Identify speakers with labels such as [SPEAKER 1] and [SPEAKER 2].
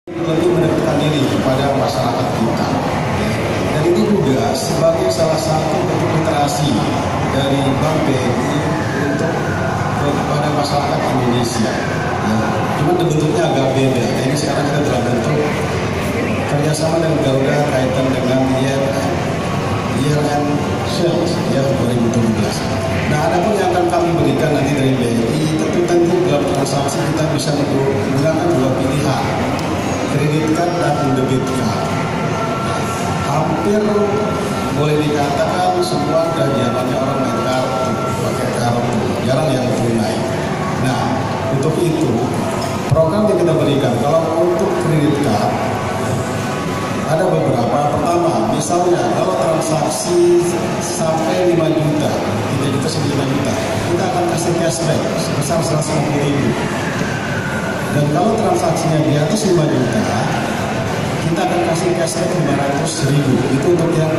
[SPEAKER 1] lebih mendekatkan diri kepada masyarakat kita. Dan ini juga sebagai salah satu bentuk literasi dari Bank BNI untuk kepada masyarakat Indonesia. Ya, cuma bentuknya agak beda. Ini sekarang kita dalam bentuk kerjasama dengan Garuda kaitan dengan year end sales ya 2017. Nah, ada pun yang akan kami berikan nanti dari BNI, tentu dalam transaksi kita bisa menggunakan dua pilihan, kredit card dan debit card. Hampir boleh dikatakan semua dan jalannya orang main kartu, pakai kartu, jarang yang tunai. Nah, untuk itu program yang kita berikan, kalau untuk kredit card ada beberapa. Pertama, misalnya kalau transaksi sampai 5 juta, 3 juta sampai 5 juta, kita akan kasih cashback sebesar 150.000. Dan kalau transaksinya di atas 5 juta, kita akan kasih cashback 500.000. Itu untuk yang